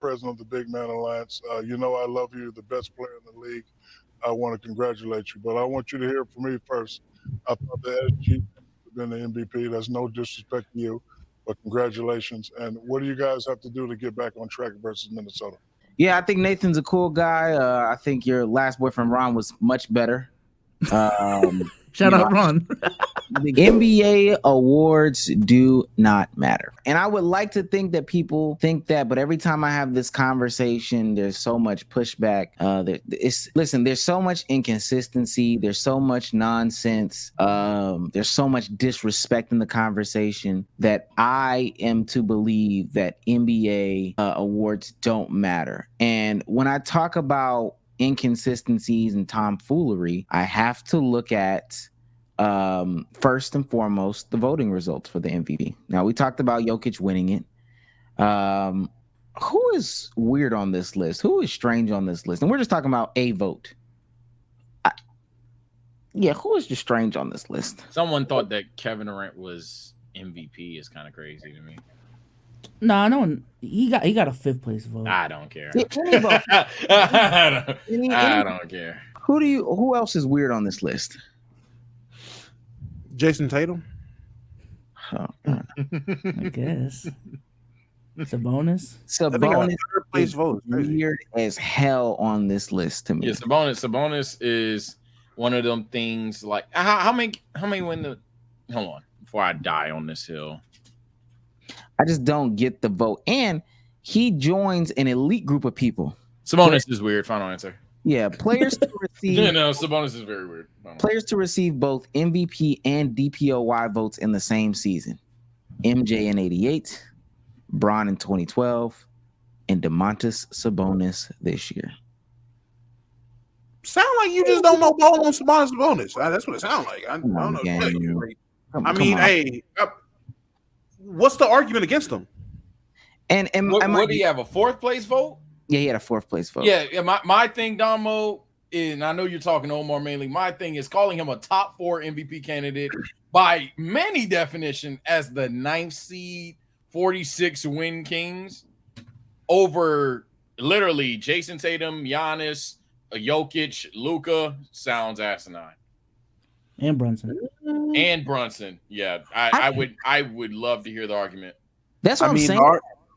president of the Big Man Alliance. You know I love you, the best player in the league. I want to congratulate you, but I want you to hear from me first. I thought the SG have been the MVP. That's no disrespect to you, but congratulations. And what do you guys have to do to get back on track versus Minnesota? Yeah, I think Nathan's a cool guy. I think your last boyfriend Ron was much better. Shout out Ron. The NBA awards do not matter. And I would like to think that people think that, but every time I have this conversation, there's so much pushback. Listen, there's so much inconsistency. There's so much nonsense. There's so much disrespect in the conversation that I am to believe that NBA awards don't matter. And when I talk about inconsistencies and tomfoolery, I have to look at first and foremost the voting results for the MVP. Now, we talked about Jokic winning it. Who is weird on this list? Who is strange on this list? And we're just talking about a vote. Who is just strange on this list? Someone thought that Kevin Durant was MVP. Is kind of crazy to me. Nah, no one. He got a fifth place vote. I don't care. I don't care. Who else is weird on this list? Jason Tatum. Oh, God. I guess. Sabonis. Sabonis third place vote. Weird as hell on this list to me. Yeah, Sabonis is one of them things. Like how many win the? Hold on, before I die on this hill. I just don't get the vote, and he joins an elite group of people. Sabonis is weird. Final answer. Yeah, players to receive. Sabonis is very weird. Players to receive both MVP and DPOY votes in the same season. MJ in '88, Bron in 2012, and Domantas Sabonis this year. Sound like you just don't know ball on Sabonis. That's what it sounds like. I don't know. Hey, what's the argument against him? And what do you have, a fourth place vote? Yeah, he had a fourth place vote. Yeah. My thing, Damo, and I know you're talking to Omar mainly. My thing is calling him a top 4 MVP candidate by many definition as the 9th seed, 46 win Kings over literally Jason Tatum, Giannis, Jokic, Luka sounds asinine. And Brunson. Yeah, I would love to hear the argument. That's what I'm saying.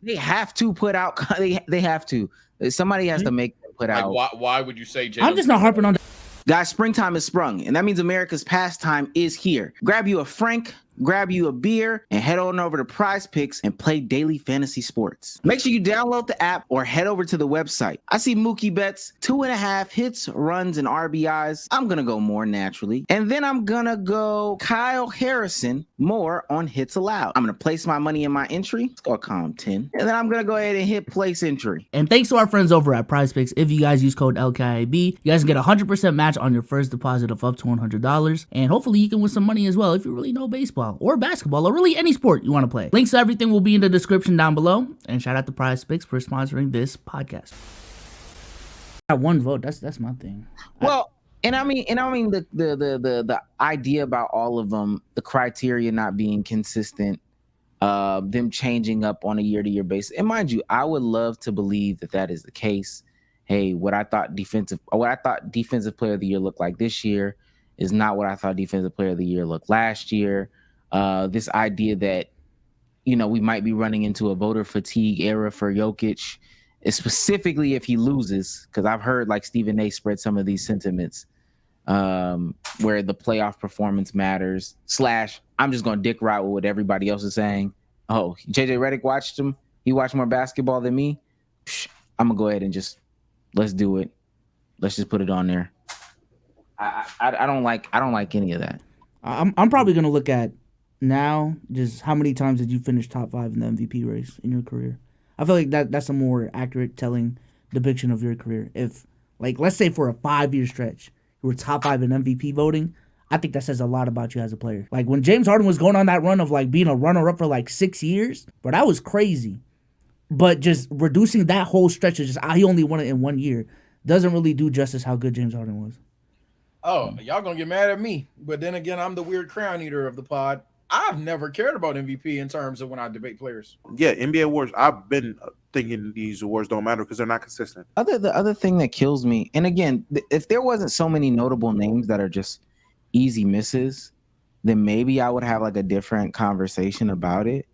They have to put out. They have to. Somebody has to make them put out. Why would you say? I'm just not harping on. Guys, springtime is sprung, and that means America's pastime is here. Grab you a Frank, grab you a beer, and head on over to Prize Picks and play daily fantasy sports. Make sure you download the app or head over to the website. I see Mookie Betts, 2.5 hits, runs, and RBIs. I'm going to go more naturally. And then I'm going to go Kyle Harrison more on hits allowed. I'm going to place my money in my entry. Let's go column 10. And then I'm going to go ahead and hit place entry. And thanks to our friends over at Prize Picks, if you guys use code LKIB, you guys can get a 100% match on your first deposit of up to $100. And hopefully you can win some money as well if you really know baseball or basketball, or really any sport you want to play. Links to everything will be in the description down below. And shout out to Prize Picks for sponsoring this podcast. I got one vote. That's my thing. Well, I mean the idea about all of them, the criteria not being consistent, them changing up on a year-to-year basis. And mind you, I would love to believe that is the case. Hey, what I thought defensive player of the year looked like this year is not what I thought defensive player of the year looked last year. This idea that, we might be running into a voter fatigue era for Jokic, specifically if he loses, because I've heard like Stephen A spread some of these sentiments where the playoff performance matters, / I'm just going to dick ride with what everybody else is saying. Oh, JJ Redick watched him. He watched more basketball than me. I'm going to go ahead and just, let's do it. Let's just put it on there. I don't like any of that. I'm probably going to look at now just how many times did you finish top 5 in the MVP race in your career. I feel like that's a more accurate telling depiction of your career. If, like, let's say for a 5-year stretch, you were top 5 in MVP voting, I think that says a lot about you as a player. Like, when James Harden was going on that run of, like, being a runner-up for, like, 6 years, bro, that was crazy. But just reducing that whole stretch of just, he only won it in 1 year, doesn't really do justice how good James Harden was. Oh, y'all gonna get mad at me. But then again, I'm the weird crown eater of the pod. I've never cared about MVP in terms of when I debate players. Yeah, NBA awards. I've been thinking these awards don't matter because they're not consistent. The other thing that kills me, and again, if there wasn't so many notable names that are just easy misses, then maybe I would have like a different conversation about it.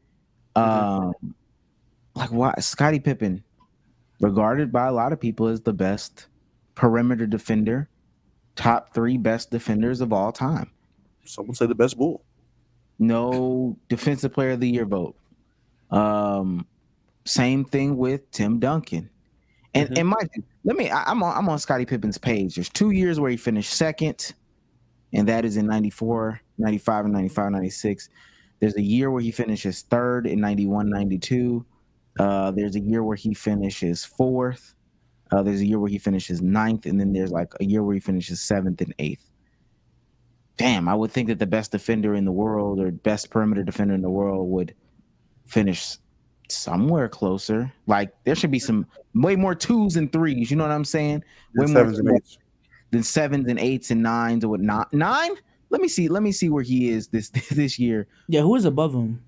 Like why Scottie Pippen, regarded by a lot of people as the best perimeter defender, top 3 best defenders of all time. Someone say the best Bull. No defensive player of the year vote. Same thing with Tim Duncan. And I'm on Scottie Pippen's page. There's 2 years where he finished second, and that is in 94, 95, and 95, 96. There's a year where he finishes third in 91, 92. There's a year where he finishes fourth. There's a year where he finishes ninth, and then there's like a year where he finishes seventh and eighth. Damn, I would think that the best defender in the world or best perimeter defender in the world would finish somewhere closer. Like there should be some way more 2s and 3s. You know what I'm saying? Way more 7s and 8s than 7s and 8s and 9s or whatnot. 9? Let me see where he is this year. Yeah, who is above him?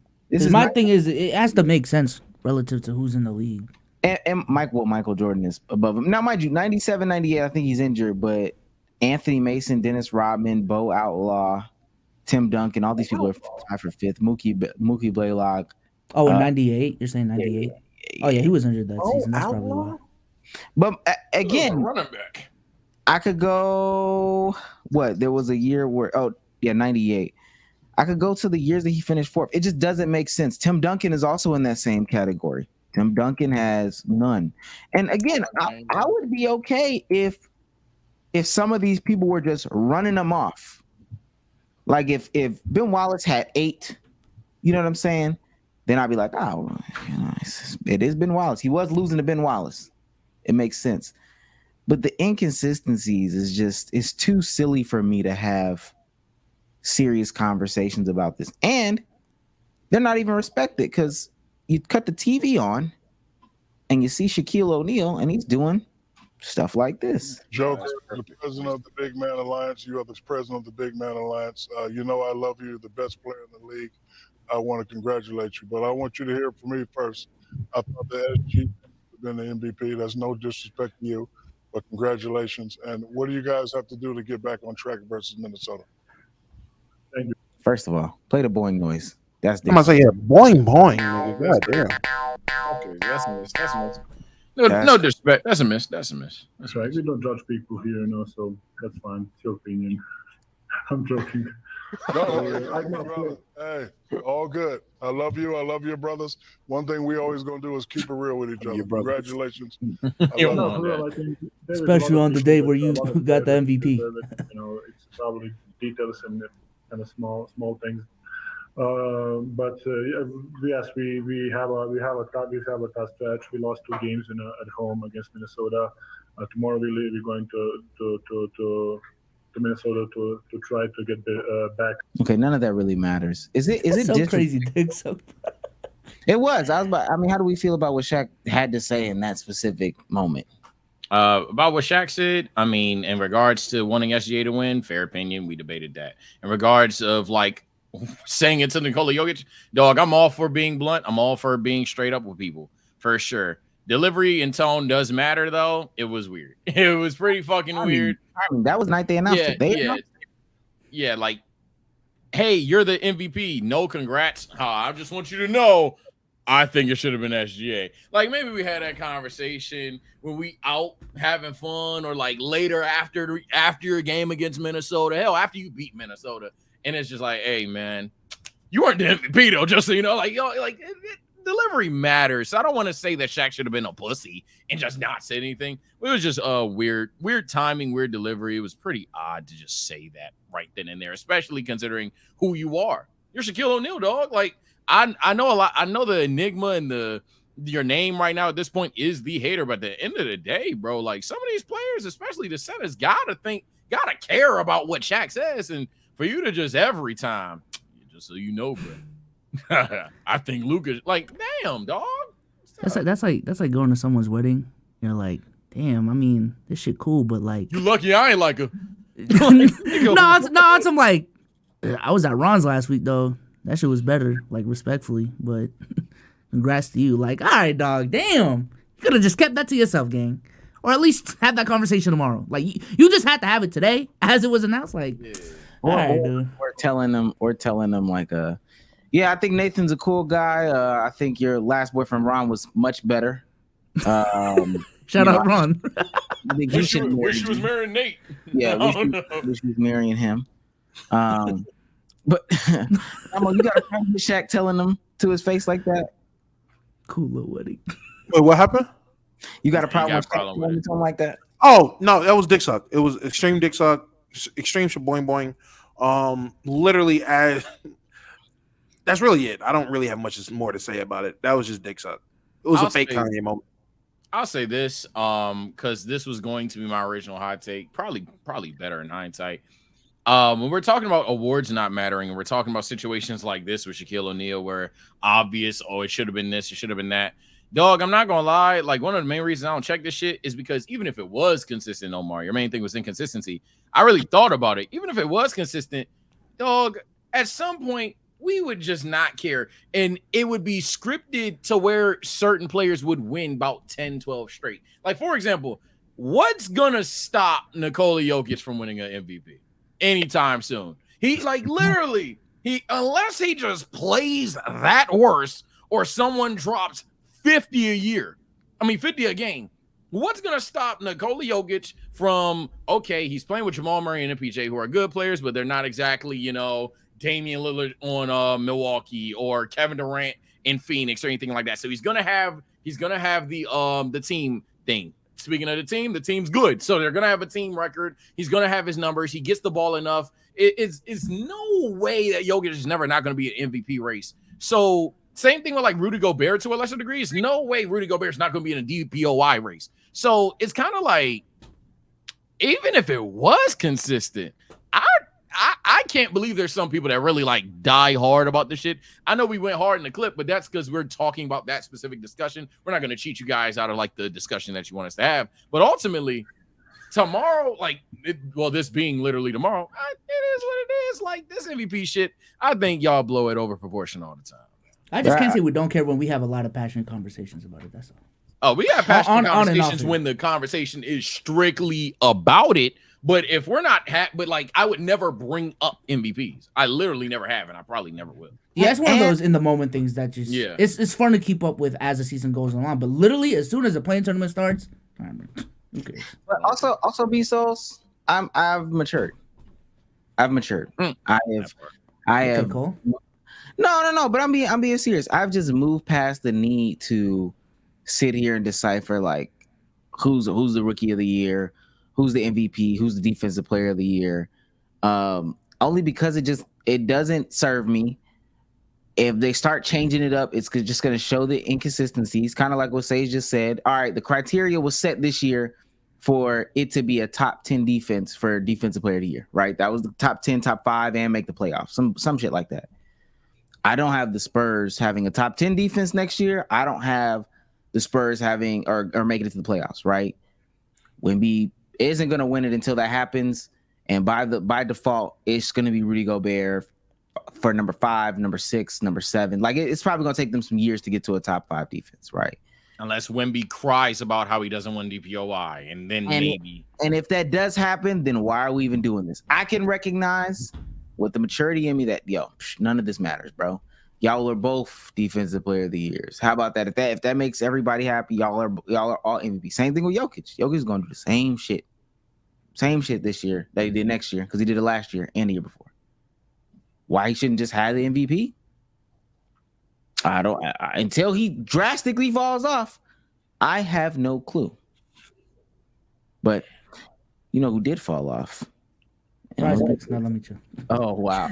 My thing is, it has to make sense relative to who's in the league. And Michael Jordan is above him. Now, mind you, 97, 98, I think he's injured, but Anthony Mason, Dennis Rodman, Bo Outlaw, Tim Duncan, all these people are tied for 5th. Mookie Blaylock. Oh, in 98? You're saying 98? Yeah. Oh, yeah, he was injured that season. That's probably why. But again, running back. I could go, there was a year where, 98. I could go to the years that he finished 4th. It just doesn't make sense. Tim Duncan is also in that same category. Tim Duncan has none. And again, I would be okay if some of these people were just running them off. Like if Ben Wallace had 8, you know what I'm saying? Then I'd be like, it is Ben Wallace. He was losing to Ben Wallace. It makes sense. But the inconsistencies it's too silly for me to have serious conversations about this. And they're not even respected because you cut the TV on and you see Shaquille O'Neal and he's doing stuff like this. Joker, the president of the Big Man Alliance. You are the president of the Big Man Alliance. You know I love you, the best player in the league. I want to congratulate you, but I want you to hear from me first. I thought the SG have been the MVP. That's no disrespect to you, but congratulations. And what do you guys have to do to get back on track versus Minnesota? Thank you. First of all, play the boing noise. That's I'm gonna say boing boing. God damn. Okay, that's a miss. That's a miss. No disrespect. That's a miss. That's right. We don't judge people here, so that's fine. It's your opinion. I'm joking. No, hey, all good. I love you. I love your brothers. One thing we always gonna do is keep it real with each other. Congratulations. Especially on the day where you got the MVP. It's probably details and kind of small things. But yes, we have a tough stretch. We lost 2 games at home against Minnesota. Tomorrow we're going to Minnesota to try to get back. Okay, none of that really matters. Is it so crazy? It was. How do we feel about what Shaq had to say in that specific moment? About what Shaq said, in regards to wanting SGA to win, fair opinion, we debated that. In regards of saying it to Nikola Jokic, dog, I'm all for being blunt. I'm all for being straight up with people, for sure. Delivery and tone does matter, though. It was weird. It was pretty fucking weird. That was night they announced it. Yeah, like, hey, you're the MVP. No, congrats. I just want you to know, I think it should have been SGA. Like, maybe we had that conversation when we out having fun or, later after your game against Minnesota. Hell, after you beat Minnesota. And it's just like, hey, man, you weren't the MVP, though, just so you know. Delivery matters. So I don't want to say that Shaq should have been a pussy and just not say anything. It was just weird timing, weird delivery. It was pretty odd to just say that right then and there, especially considering who you are. You're Shaquille O'Neal, dog. I know a lot. I know the enigma and your name right now at this point is the hater, but at the end of the day, bro, some of these players, especially the centers, gotta care about what Shaq says. And for you to just every time, just so you know, bro. I think Luka, damn, dog. That's like going to someone's wedding. You're like, damn. This shit cool, but you lucky I ain't like her. No, I'm like, I was at Ron's last week though. That shit was better, like respectfully, but congrats to you. Like, all right, dog, damn. You could have just kept that to yourself, gang. Or at least have that conversation tomorrow. Like you just had to have it today as it was announced. Like, all right, dude. Or telling them like yeah, I think Nathan's a cool guy. I think your last boyfriend Ron was much better. Shout out Ron. I think he should wish she was marrying Nate. Yeah, wish she was marrying him. But you got a problem with Shaq telling him to his face like that? Cool little wedding. Wait, what happened? You got a problem with Shaq telling him something like that? Oh no, that was dick suck. It was extreme dick suck, extreme shaboing boing. Literally, as that's really it. I don't really have much more to say about it. That was just dick suck. It was a fake Kanye moment. I'll say this, because this was going to be my original hot take. Probably better in hindsight. When we're talking about awards not mattering, and we're talking about situations like this with Shaquille O'Neal, where obvious, it should have been this, it should have been that. Dog, I'm not gonna lie. Like, one of the main reasons I don't check this shit is because even if it was consistent, Omar, your main thing was inconsistency. I really thought about it. Even if it was consistent, dog, at some point we would just not care, and it would be scripted to where certain players would win about 10, 12 straight. Like, for example, what's gonna stop Nikola Jokic from winning an MVP anytime soon? He literally, unless he just plays that worse or someone drops 50 a year. 50 a game. What's going to stop Nikola Jokic from, okay, he's playing with Jamal Murray and MPJ, who are good players, but they're not exactly, Damian Lillard on Milwaukee or Kevin Durant in Phoenix or anything like that. So he's going to have the team thing. Speaking of the team's good. So they're going to have a team record. He's going to have his numbers. He gets the ball enough. It's no way that Jokic is never not going to be an MVP race. So same thing with like Rudy Gobert to a lesser degree. It's no way Rudy Gobert is not going to be in a DPOI race. So it's kind of like, even if it was consistent, I can't believe there's some people that really like die hard about this shit. I know we went hard in the clip, but that's because we're talking about that specific discussion. We're not going to cheat you guys out of like the discussion that you want us to have. But ultimately, tomorrow, this being literally tomorrow, it is what it is. Like, this MVP shit, I think y'all blow it over proportion all the time. I just can't say we don't care when we have a lot of passionate conversations about it. That's all. Oh, we have passionate conversations when the conversation is strictly about it. But if we're not, I would never bring up MVPs. I literally never have, and I probably never will. Yeah, it's one of those in the moment things that just it's fun to keep up with as the season goes along. But literally, as soon as the playing tournament starts, who cares? But also, B-Souls, I've matured. I have. Cool. No. But I'm being serious. I've just moved past the need to sit here and decipher like who's the rookie of the year, who's the MVP, who's the defensive player of the year. Only because it doesn't serve me. If they start changing it up, it's just going to show the inconsistencies. Kind of like what Sage just said. All right, the criteria was set this year for it to be a top 10 defense for defensive player of the year, right? That was the top 10, top 5, and make the playoffs. Some shit like that. I don't have the Spurs having a top 10 defense next year. I don't have the Spurs having or making it to the playoffs, right? Wemby isn't going to win it until that happens. And by default, it's going to be Rudy Gobert for number 5, number 6, number 7. Like, it's probably going to take them some years to get to a top 5 defense, right? Unless Wemby cries about how he doesn't win DPOI, and then maybe. And if that does happen, then why are we even doing this? I can recognize with the maturity in me that, none of this matters, bro. Y'all are both defensive player of the years. How about that? If that makes everybody happy, y'all are all MVP. Same thing with Jokic. Jokic's going to do the same shit. Same shit this year that he did next year because he did it last year and the year before. Why he shouldn't just have the MVP? Until he drastically falls off, I have no clue. But you know who did fall off? Now let me chill. Oh wow.